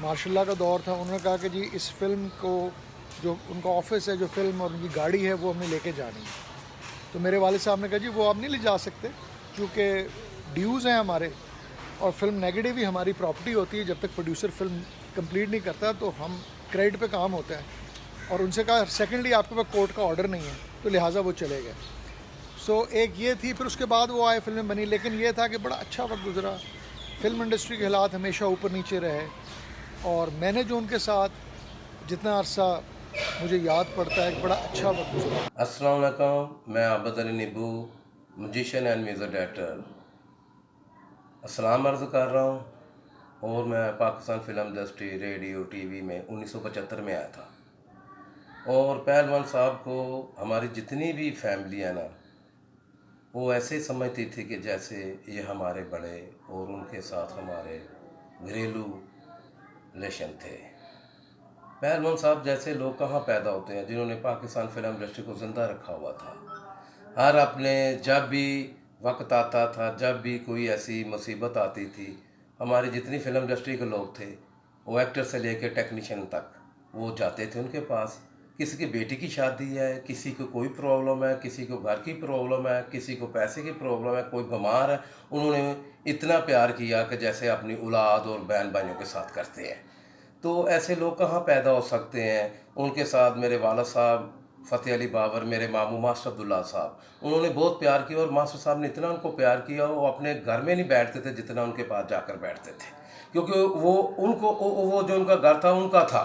مارشل اللہ کا دور تھا. انہوں نے کہا کہ جی اس فلم کو، جو ان کا آفس ہے، جو فلم اور ان کی گاڑی ہے، وہ ہم نے لے کے جانی ہے. تو میرے والد صاحب نے کہا جی وہ آپ نہیں لے جا سکتے، کیونکہ ڈیوز ہیں ہمارے، اور فلم نیگیٹو ہی ہماری پراپرٹی ہوتی ہے. جب تک پروڈیوسر فلم کمپلیٹ نہیں کرتا تو ہم کریڈٹ پہ کام ہوتا ہے. اور ان سے کہا سیکنڈلی آپ کے پاس کورٹ کا آرڈر نہیں ہے، تو لہٰذا وہ چلے گئے. سو ایک یہ تھی. پھر اس کے بعد وہ آئے، فلمیں بنی. لیکن یہ تھا کہ بڑا اچھا وقت گزرا. فلم انڈسٹری کے حالات ہمیشہ اوپر نیچے رہے، اور میں نے جو ان کے ساتھ جتنا عرصہ مجھے یاد پڑتا ہے ایک بڑا اچھا وقت گزرا.
السلام علیکم، میں عابد علی نیبو، میوزیشین اینڈ میوزک ڈائریکٹر، السلام عرض کر رہا ہوں. اور میں Pakistan film industry radio T V میں 1975 میں آیا تھا. اور پہلوان صاحب کو ہماری جتنی بھی فیملی ہے نا، وہ ایسے سمجھتی تھی کہ جیسے یہ ہمارے بڑے، اور ان کے ساتھ ہمارے گھریلو ریلیشن تھے. پہلوان صاحب جیسے لوگ کہاں پیدا ہوتے ہیں جنہوں نے پاکستان فلم انڈسٹری کو زندہ رکھا ہوا تھا. ہر اپنے جب بھی وقت آتا تھا، جب بھی کوئی ایسی مصیبت آتی تھی، ہماری جتنی فلم انڈسٹری کے لوگ تھے، وہ ایکٹر سے لے کے ٹیکنیشین تک، وہ جاتے تھے ان کے پاس. کسی کی بیٹی کی شادی ہے، کسی کو کوئی پرابلم ہے، کسی کو گھر کی پرابلم ہے، کسی کو پیسے کی پرابلم ہے، کوئی بیمار ہے. انہوں نے اتنا پیار کیا کہ جیسے اپنی اولاد اور بہن بھائیوں کے ساتھ کرتے ہیں. تو ایسے لوگ کہاں پیدا ہو سکتے ہیں. ان کے ساتھ میرے والد صاحب فتح علی بابر، میرے ماموں ماسٹر عبداللہ صاحب، انہوں نے بہت پیار کیا. اور ماسٹر صاحب نے اتنا ان کو پیار کیا، وہ اپنے گھر میں نہیں بیٹھتے تھے جتنا ان کے پاس جا کر بیٹھتے تھے، کیونکہ وہ جو ان کا گھر تھا ان کا تھا،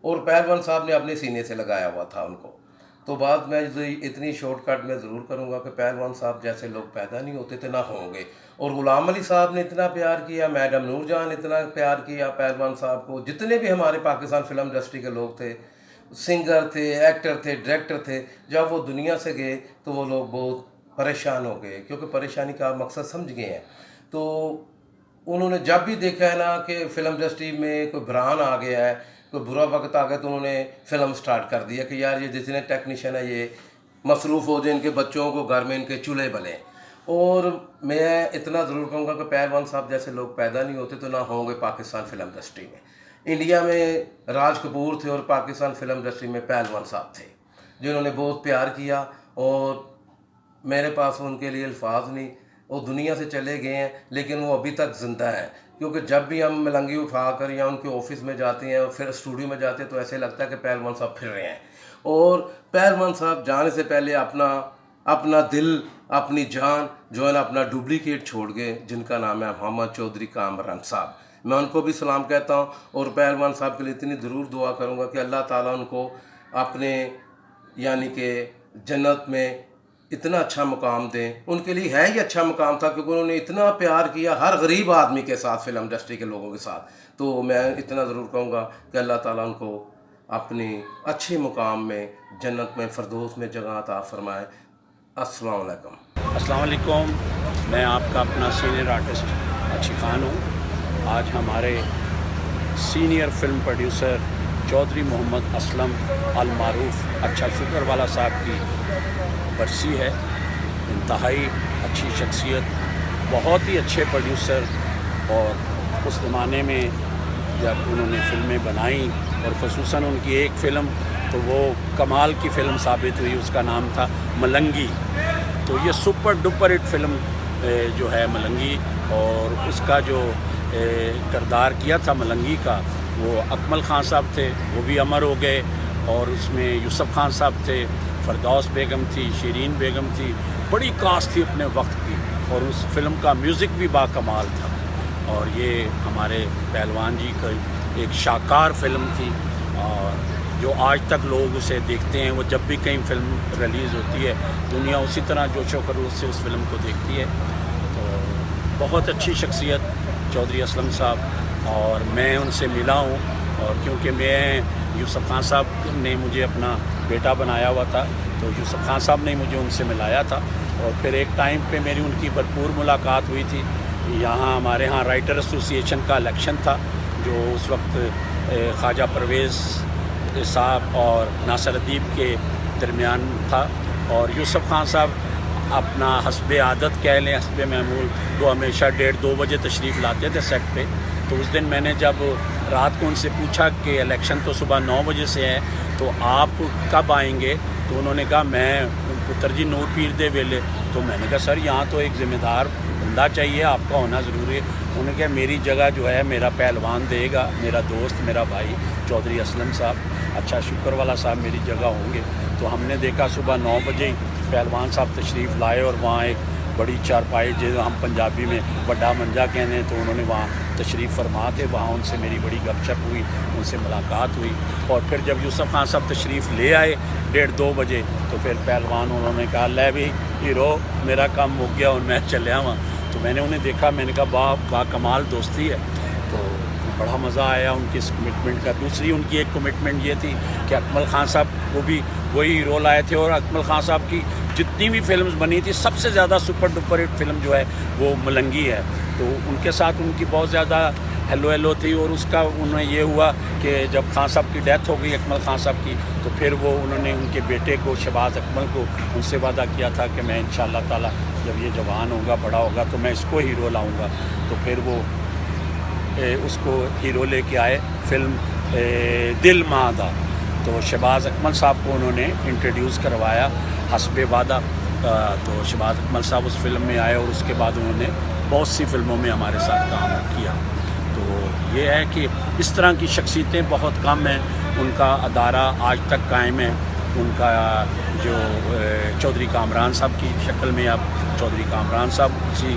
اور پہلوان صاحب نے اپنے سینے سے لگایا ہوا تھا ان کو. تو بات میں اتنی شارٹ کٹ میں ضرور کروں گا کہ پہلوان صاحب جیسے لوگ پیدا نہیں ہوتے تھے نہ ہوں گے. اور غلام علی صاحب نے اتنا پیار کیا, میڈم نور جہاں نے اتنا پیار کیا پہلوان صاحب کو, جتنے بھی ہمارے پاکستان فلم انڈسٹری کے لوگ تھے, سنگر تھے, ایکٹر تھے, ڈائریکٹر تھے, جب وہ دنیا سے گئے تو وہ لوگ بہت پریشان ہو گئے, کیونکہ پریشانی کا مقصد سمجھ گئے ہیں. تو انہوں نے جب بھی دیکھا ہے نا کہ فلم انڈسٹری میں کوئی بحران آ گیا ہے, کوئی برا وقت آ گیا, تو انہوں نے فلم سٹارٹ کر دیا کہ یار یہ جتنے ٹیکنیشین ہیں یہ مصروف ہو جائیں, ان کے بچوں کو گھر میں ان کے چولہے بلیں. اور میں اتنا ضرور کہوں گا کہ پہلوان صاحب جیسے لوگ پیدا نہیں ہوتے تو نہ ہوں گے پاکستان فلم انڈسٹری میں. انڈیا میں راج کپور تھے اور پاکستان فلم انڈسٹری میں پہلوان صاحب تھے جنہوں نے بہت پیار کیا, اور میرے پاس ان کے لیے الفاظ نہیں. وہ دنیا سے چلے گئے ہیں لیکن وہ ابھی تک زندہ ہیں, کیونکہ جب بھی ہم ملنگی اٹھا کر یا ان کے آفس میں جاتے ہیں اور پھر اسٹوڈیو میں جاتے ہیں تو ایسے لگتا ہے کہ پہلوان صاحب پھر رہے ہیں. اور پہلوان صاحب جانے سے پہلے اپنا دل, اپنی جان جو ہے نا اپنا ڈپلیکیٹ چھوڑ گئے, جن کا نام ہے محمد چودھری کامران صاحب. میں ان کو بھی سلام کہتا ہوں, اور پہلوان صاحب کے لیے اتنی ضرور دعا کروں گا کہ اللہ تعالیٰ ان کو اپنے یعنی کہ جنت میں اتنا اچھا مقام دیں. ان کے لیے ہے ہی اچھا مقام تھا کیونکہ انہوں نے اتنا پیار کیا ہر غریب آدمی کے ساتھ, فلم انڈسٹری کے لوگوں کے ساتھ. تو میں اتنا ضرور کہوں گا کہ اللہ تعالیٰ ان کو اپنی اچھے مقام میں جنت میں فردوس میں جگہ عطا فرمائے. السلام علیکم.
السلام علیکم. میں آپ کا اپنا سینئر آرٹسٹ اچھی خان ہوں. آج ہمارے سینئر فلم پروڈیوسر چودھری محمد اسلم المعروف اچھا شکر والا صاحب کی برسی ہے. انتہائی اچھی شخصیت, بہت ہی اچھے پروڈیوسر, اور اس زمانے میں جب انہوں نے فلمیں بنائیں اور خصوصاً ان کی ایک فلم تو وہ کمال کی فلم ثابت ہوئی, اس کا نام تھا ملنگی. تو یہ سپر ڈپر ہٹ فلم جو ہے ملنگی, اور اس کا جو کردار کیا تھا ملنگی کا وہ اکمل خان صاحب تھے, وہ بھی امر ہو گئے. اور اس میں یوسف خان صاحب تھے, فردوس بیگم تھی, شیرین بیگم تھی, بڑی کاسٹ تھی اپنے وقت کی, اور اس فلم کا میوزک بھی باکمال تھا. اور یہ ہمارے پہلوان جی کا ایک شاہکار فلم تھی, اور جو آج تک لوگ اسے دیکھتے ہیں. وہ جب بھی کہیں فلم ریلیز ہوتی ہے دنیا اسی طرح جوش و خروش سے اس فلم کو دیکھتی ہے. تو بہت اچھی شخصیت چودھری اسلم صاحب, اور میں ان سے ملا ہوں. اور کیونکہ میں یوسف خان صاحب نے مجھے اپنا بیٹا بنایا ہوا تھا, تو یوسف خان صاحب نے مجھے ان سے ملایا تھا. اور پھر ایک ٹائم پہ میری ان کی بھرپور ملاقات ہوئی تھی. یہاں ہمارے ہاں رائٹر ایسوسی ایشن کا الیکشن تھا جو اس وقت خواجہ پرویز صاحب اور ناصر ادیب کے درمیان تھا. اور یوسف خان صاحب اپنا حسب عادت کہہ لیں, حسب معمول, وہ ہمیشہ 1:30-2 بجے تشریف لاتے تھے سیٹ پہ. تو اس دن میں نے جب رات کو ان سے پوچھا کہ الیکشن تو صبح 9 بجے سے ہے تو آپ کب آئیں گے, تو انہوں نے کہا میں پتر جی نور پیر دے ویلے. تو میں نے کہا سر یہاں تو ایک ذمہ دار بندہ چاہیے, آپ کا ہونا ضروری ہے. انہوں نے کہا میری جگہ جو ہے میرا پہلوان دے گا, میرا دوست, میرا بھائی چودھری اسلم صاحب اچھا شکر والا صاحب میری جگہ ہوں گے. تو ہم نے دیکھا صبح 9 بجے ہی پہلوان صاحب تشریف لائے, اور وہاں ایک بڑی چارپائی جو ہم پنجابی میں بڑا منجا کہنے ہیں, تو انہوں نے وہاں تشریف فرما تھے. وہاں ان سے میری بڑی گپ شپ ہوئی, ان سے ملاقات ہوئی. اور پھر جب یوسف خان صاحب تشریف لے آئے 1:30-2 بجے, تو پھر پہلوان انہوں نے کہا لے بھی ہیرو میرا کام ہو گیا اور میں چلیا ہوا. تو میں نے انہیں دیکھا, میں نے کہا با کمال دوستی ہے. تو بڑا مزہ آیا ان کی اس کمٹمنٹ کا. دوسری ان کی ایک کمٹمنٹ یہ تھی کہ اکمل خان صاحب وہ بھی وہی ہیرو لائے تھے, اور اکمل خان صاحب کی جتنی بھی فلمز بنی تھی سب سے زیادہ سپر ڈپر ہٹ فلم جو ہے وہ ملنگی ہے. تو ان کے ساتھ ان کی بہت زیادہ ہیلو تھی. اور اس کا انہیں یہ ہوا کہ جب خان صاحب کی ڈیتھ ہو گئی اکمل خان صاحب کی, تو پھر وہ انہوں نے ان کے بیٹے کو شہباز اکمل کو ان سے وعدہ کیا تھا کہ میں انشاءاللہ تعالی جب یہ جوان ہوگا بڑا ہوگا تو میں اس کو ہیرو لاؤں گا. تو پھر وہ اس کو ہیرو لے کے آئے فلم دل مادا. تو شہباز اکمل صاحب کو انہوں نے انٹروڈیوس کروایا حسب وعدہ. تو شہباز اکمل صاحب اس فلم میں آئے, اور اس کے بعد انہوں نے بہت سی فلموں میں ہمارے ساتھ کام کیا. تو یہ ہے کہ اس طرح کی شخصیتیں بہت کم ہیں. ان کا ادارہ آج تک قائم ہے. ان کا جو چودھری کامران صاحب کی شکل میں اب چودھری کامران صاحب اسی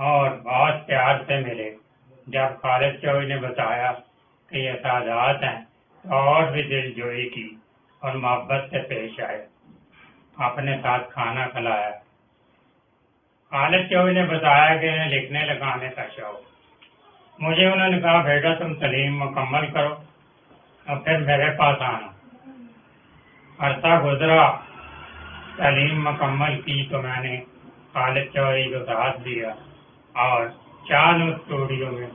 اور بہت پیار سے ملے۔ جب خالد چوہدری نے بتایا کہ یہ سادات ہیں تو اور بھی دل جوئی کی اور محبت سے پیش آئے، اپنے ساتھ کھانا کھلایا۔ خالد چوہدری نے بتایا کہ انہیں لکھنے لکھانے کا شوق۔ مجھے انہوں نے کہا بیٹا تم تعلیم مکمل کرو اور پھر میرے پاس آنا۔ عرصہ گزرا، تعلیم مکمل کی تو میں نے خالد چوہدری کو ساتھ دیا اور چانو اسٹوڈیو میں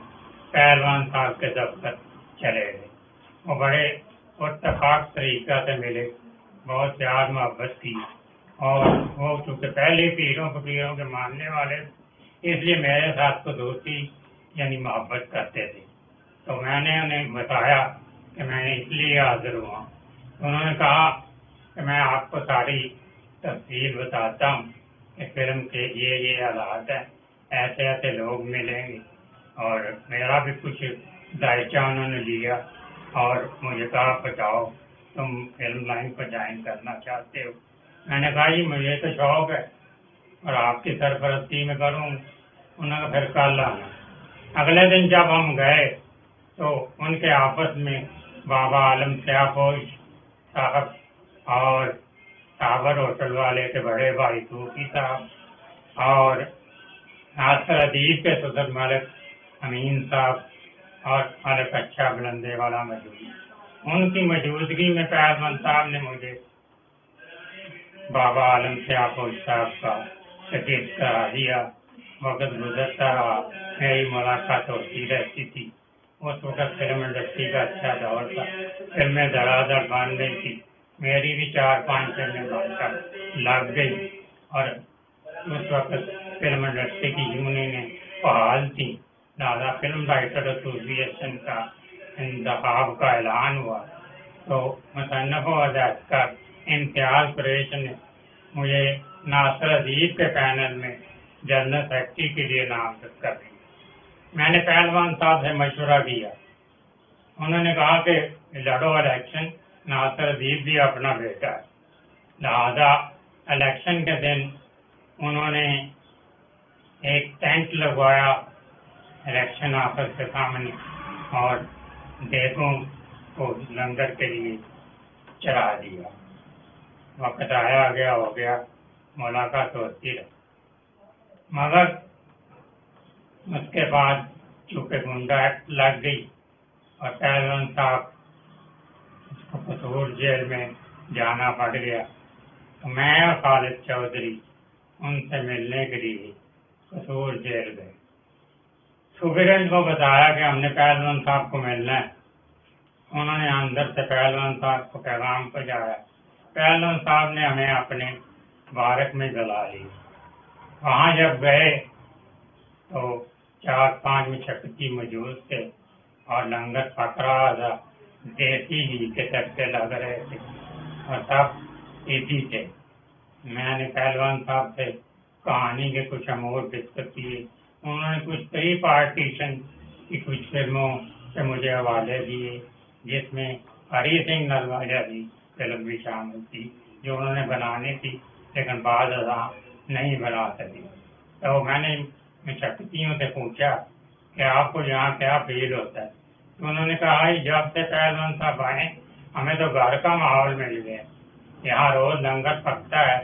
پہلوان صاحب کے دفتر چلے گئے۔ وہ بڑے اتفاق طریقہ سے ملے، بہت پیار محبت کی، اور وہ چونکہ پہلے پیروں فقیروں کے ماننے والے اس لیے میرے ساتھ تو دوستی یعنی محبت کرتے تھے۔ تو میں نے انہیں بتایا کہ میں اس لیے حاضر ہوا۔ انہوں نے کہا کہ میں آپ کو ساری تفصیل بتاتا ہوں کہ فلم کے یہ حالات ہیں، ایسے ایسے لوگ ملیں گے، اور میرا بھی کچھ دائچہ انہوں نے لیا اور مجھے کہا بتاؤ تم فلم لائن کو جوائن کرنا چاہتے ہو؟ میں نے کہا جی مجھے تو شوق ہے اور آپ کی سرپرستی میں کروں۔ انہوں نے پھر کل آنا۔ اگلے دن جب ہم گئے تو ان کے آپس میں بابا عالم سیاپوش صاحب اور صابر ہوٹل والے کے بڑے بھائی صوفی صاحب اور ناصر ادیب کے صدر ملک امین صاحب اور ملک اچھا بلندے والا موجود۔ ان کی موجودگی میں پہلوان صاحب نے مجھے بابا عالم سیاپوش صاحب کا شکیت کرا دیا۔ وقت گزرتا رہا، میری ملاقات ہوتی رہتی تھی۔ اس وقت فلم انڈسٹری کا اچھا دور تھا، فلمیں دھڑا دھڑ بن رہی تھی، میری بھی 4-5 فلمیں بن کر لگ گئی، اور اس وقت فلم انڈسٹری کی یونینیں فعال تھیں، لہٰذا فلم رائٹر ایسوسی ایشن کا انتخاب کا اعلان ہوا تو مصنف و ہدایتکار امتیاز قریشی نے مجھے ناصر ادیب کے پینل میں جنرل سیکرٹری کے لیے نامزد کر دیا۔ میں نے پہلوان صاحب سے مشورہ کیا، انہوں نے کہا کہ لڑو الیکشن، ناصر ادیب بھی اپنا بیٹا ہے، لہذا الیکشن کے دن انہوں نے ایک ٹینٹ لگوایا الیکشن آفس کے سامنے اور دیگوں کو لنگر کے لیے چلا دیا۔ وقت آیا گیا ہو گیا، ملاقات ہوتی رہی، مگر اس کے بعد چونکہ گنڈا ایکٹ لگ گئی اور پہلوان صاحب کو قصور جیل میں جانا پڑ گیا، تو میں اور خالد چوہدری ان سے ملنے کے لیے قصور جیل گئے۔ سپرنٹینڈنٹ کو بتایا کہ ہم نے پہلوان صاحب کو ملنا ہے۔ انہوں نے اندر سے پہلوان صاحب کو پیغام پہنچایا۔ پہلوان صاحب نے ہمیں اپنے بارک میں بلا لی۔ وہاں جب گئے تو 4-5 مشقتی موجود تھے اور لنگر پک رہا تھا، دیسی ہی کے چرچے لگ رہے تھے اور سب ایسی تھے۔ میں نے پہلوان صاحب سے کہانی کے کچھ امور ڈسکس کیے۔ انہوں نے کچھ 3 پارٹیشن کی کچھ فلموں سے مجھے حوالے دیے، جس میں ہری سنگھ نلویا کی فلم بھی شامل تھی جو انہوں نے بنانی تھی لیکن بعد ازاں نہیں بنا سکی۔ تو میں نے مشقتیوں سے پوچھا کہ آپ کو یہاں کیا فیل ہوتا ہے؟ تو انہوں نے کہا جب سے پہلوان صاحب آئے ہمیں تو گھر کا ماحول مل گیا، یہاں روز لنگر پکتا ہے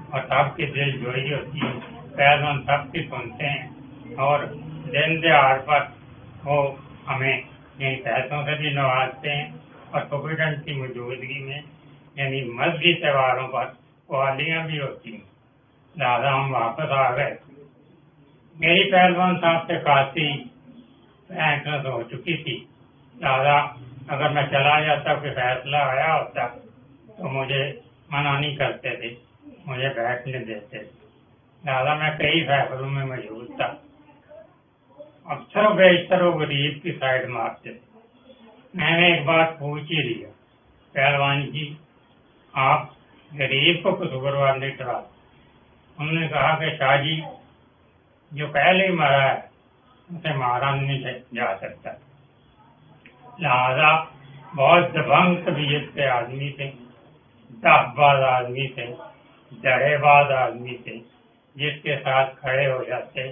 اور سب کی دل جوئی ہوتی ہے، پہلوان سب کی سنتے ہیں اور دن دہاڑ پر وہ ہمیں یعنی پیسوں سے بھی نوازتے ہیں، اور سپرنٹینڈنٹ کی موجودگی میں یعنی مذہبی تہواروں پر قوالیاں بھی ہوتی ہیں، لہٰذا ہم واپس آ گئے۔ میری پہلوان صاحب سے خاصی فرینکنس ہو چکی تھی، لہٰذا اگر میں چلا جاتا کہ فیصلہ آیا ہوتا تو مجھے منع نہیں کرتے تھے، مجھے بیٹھنے دیتے تھے، لہٰذا میں کئی فیصلوں میں موجود تھا۔ اکثر و بیشتر وہ غریب کی سائڈ مارتے تھے۔ میں نے ایک بات پوچھ ہی لیا، پہلوان جی آپ غریب کو قصوروار نہیں ٹھہراتے؟ انہوں نے کہا کہ شاہ جی جو پہلے ہی مرا ہے اسے مارا نہیں جا سکتا، لہذا بہت دبنگ طبیعت کے آدمی تھے، دف باز آدمی تھے، ڈرے باز آدمی تھے، جس کے ساتھ کھڑے ہو جاتے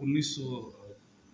1900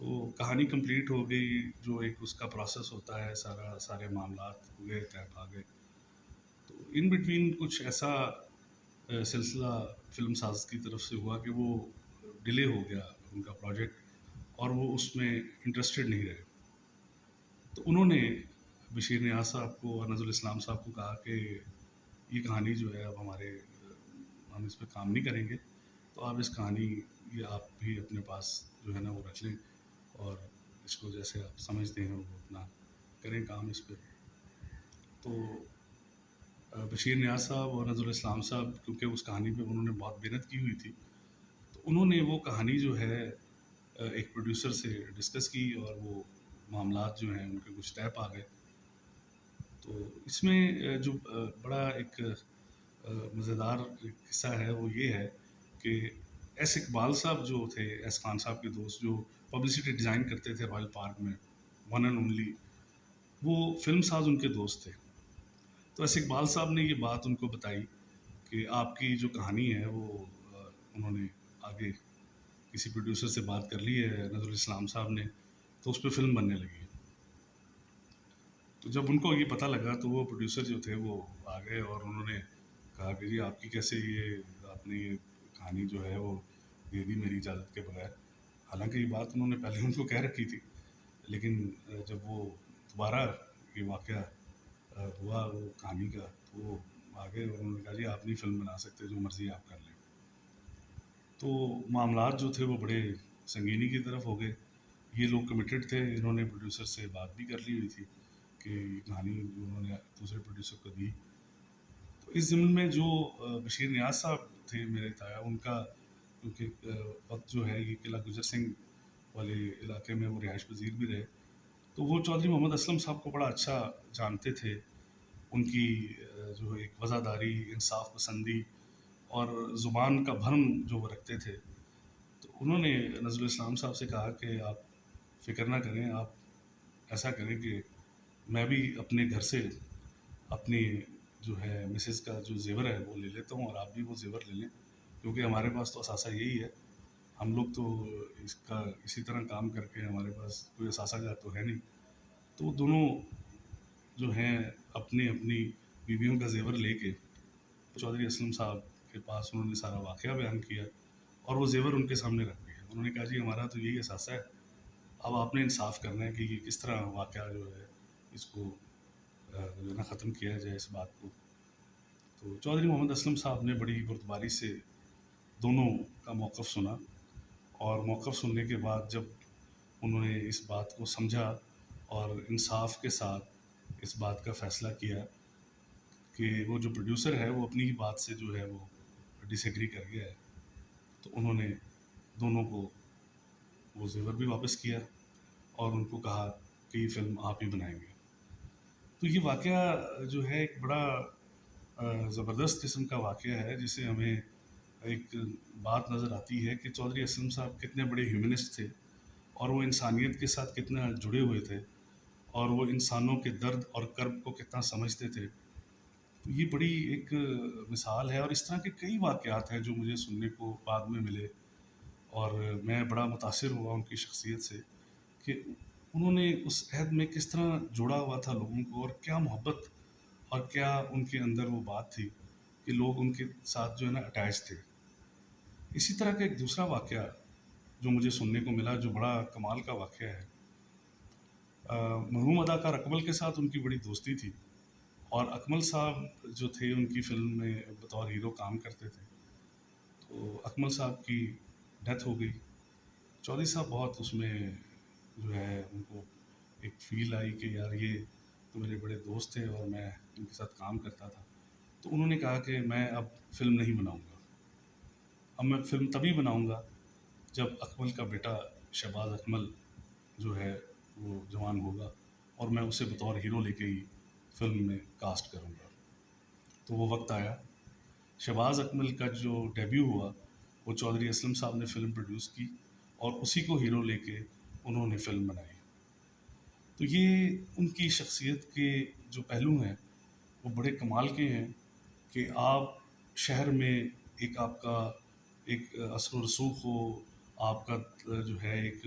تو کہانی کمپلیٹ ہو گئی، جو ایک اس کا پروسیس ہوتا ہے، سارے معاملات ہو گئے، طے پا گئے. تو ان بٹوین کچھ ایسا سلسلہ فلم ساز کی طرف سے ہوا کہ وہ ڈیلے ہو گیا ان کا پروجیکٹ، اور وہ اس میں انٹرسٹڈ نہیں رہے. تو انہوں نے بشیر نیاز صاحب کو اور نظر الاسلام صاحب کو کہا کہ یہ کہانی جو ہے اب ہم اس پہ کام نہیں کریں گے، تو آپ اس کہانی یہ آپ بھی اپنے پاس جو ہے نا وہ رکھ لیں، اور اس کو جیسے آپ سمجھتے ہیں وہ اپنا کریں کام اس پہ. تو بشیر نیاز صاحب اور نظر الاسلام صاحب کیونکہ اس کہانی پہ انہوں نے بہت محنت کی ہوئی تھی، تو انہوں نے وہ کہانی جو ہے ایک پروڈیوسر سے ڈسکس کی، اور وہ معاملات جو ہیں ان کے کچھ طے پا گئے. تو اس میں جو بڑا ایک مزیدار قصہ ہے وہ یہ ہے کہ ایس اقبال صاحب جو تھے، ایس خان صاحب کے دوست، جو پبلسٹی ڈیزائن کرتے تھے رائل پارک میں، ون اینڈ اونلی، وہ فلم ساز ان کے دوست تھے. تو ایس اقبال صاحب نے یہ بات ان کو بتائی کہ آپ کی جو کہانی ہے وہ انہوں نے آگے کسی پروڈیوسر سے بات کر لی ہے نظر الاسلام صاحب نے، تو اس پہ فلم بننے لگی ہے. تو جب ان کو یہ پتہ لگا تو وہ پروڈیوسر جو تھے وہ آ گئے اور انہوں نے کہا کہ جی آپ کی کیسے آپ نے یہ کہانی جو ہے وہ دے دی میری اجازت کے بغیر. حالانکہ یہ بات انہوں نے پہلے ان کو کہہ رکھی تھی، لیکن جب وہ دوبارہ یہ واقعہ ہوا وہ کہانی کا، تو وہ آگے اور انہوں نے کہا جی آپ نہیں فلم بنا سکتے، جو مرضی آپ کر لیں. تو معاملات جو تھے وہ بڑے سنگینی کی طرف ہو گئے. یہ لوگ کمیٹڈ تھے، انہوں نے پروڈیوسر سے بات بھی کر لی ہوئی تھی کہ یہ کہانی جو انہوں نے دوسرے پروڈیوسر کو دی. تو اس ضمن میں جو بشیر نیاز صاحب تھے میرے تایا، ان کا کیونکہ وقت جو ہے یہ قلعہ گجر سنگھ والے علاقے میں وہ رہائش پذیر بھی رہے، تو وہ چودھری محمد اسلم صاحب کو بڑا اچھا جانتے تھے. ان کی جو ایک وفاداری، انصاف پسندی اور زبان کا بھرم جو وہ رکھتے تھے، تو انہوں نے نظر الاسلام صاحب سے کہا کہ آپ فکر نہ کریں، آپ ایسا کریں کہ میں بھی اپنے گھر سے اپنی جو ہے مسز کا جو زیور ہے وہ لے لیتا ہوں، اور آپ بھی وہ زیور لے لیں، کیونکہ ہمارے پاس تو اثاثہ یہی ہے. ہم لوگ تو اسی طرح کام کر کے ہمارے پاس کوئی اثاثہ جات تو ہے نہیں. تو دونوں جو ہیں اپنی بیویوں کا زیور لے کے چودھری اسلم صاحب کے پاس انہوں نے سارا واقعہ بیان کیا، اور وہ زیور ان کے سامنے رکھ دیا. انہوں نے کہا جی ہمارا تو یہی اثاثہ ہے، اب آپ نے انصاف کرنا ہے کہ یہ کس طرح واقعہ جو ہے اس کو جو ہے نا ختم کیا جائے اس بات کو. تو چودھری محمد اسلم صاحب نے بڑی بردباری سے دونوں کا موقف سنا، اور موقف سننے کے بعد جب انہوں نے اس بات کو سمجھا اور انصاف کے ساتھ اس بات کا فیصلہ کیا کہ وہ جو پروڈیوسر ہے وہ اپنی ہی بات سے جو ہے وہ ڈس ایگری کر گیا ہے، تو انہوں نے دونوں کو وہ زیور بھی واپس کیا اور ان کو کہا کہ یہ فلم آپ ہی بنائیں گے. تو یہ واقعہ جو ہے ایک بڑا زبردست قسم کا واقعہ ہے، جسے ہمیں ایک بات نظر آتی ہے کہ چودھری اسلم صاحب کتنے بڑے ہیومنسٹ تھے، اور وہ انسانیت کے ساتھ کتنا جڑے ہوئے تھے، اور وہ انسانوں کے درد اور کرب کو کتنا سمجھتے تھے. تو یہ بڑی ایک مثال ہے، اور اس طرح کے کئی واقعات ہیں جو مجھے سننے کو بعد میں ملے، اور میں بڑا متاثر ہوا ان کی شخصیت سے کہ انہوں نے اس عہد میں کس طرح جوڑا ہوا تھا لوگوں کو، اور کیا محبت اور کیا ان کے اندر وہ بات تھی کہ لوگ ان کے ساتھ جو ہے نا اٹیچ تھے. اسی طرح کا ایک دوسرا واقعہ جو مجھے سننے کو ملا جو بڑا کمال کا واقعہ ہے، مرحوم اداکار اکمل کے ساتھ ان کی بڑی دوستی تھی، اور اکمل صاحب جو تھے ان کی فلم میں بطور ہیرو کام کرتے تھے. تو اکمل صاحب کی ڈیتھ ہو گئی. چودھری صاحب بہت اس میں جو ہے ان کو ایک فیل آئی کہ یار یہ تو میرے بڑے دوست تھے اور میں ان کے ساتھ کام کرتا تھا. تو انہوں نے کہا کہ میں اب فلم نہیں بناؤں گا، اب میں فلم تبھی بناؤں گا جب اکمل کا بیٹا شہباز اکمل جو ہے وہ جوان ہوگا، اور میں اسے بطور ہیرو لے کے ہی فلم میں کاسٹ کروں گا. تو وہ وقت آیا. شہباز اکمل کا جو ڈیبیو ہوا وہ چودھری اسلم صاحب نے فلم پروڈیوس کی، اور اسی کو ہیرو لے کے انہوں نے فلم بنائی. تو یہ ان کی شخصیت کے جو پہلو ہیں وہ بڑے کمال کے ہیں کہ آپ شہر میں ایک آپ کا ایک اثر و رسوخ ہو، آپ کا جو ہے ایک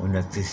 29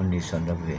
1990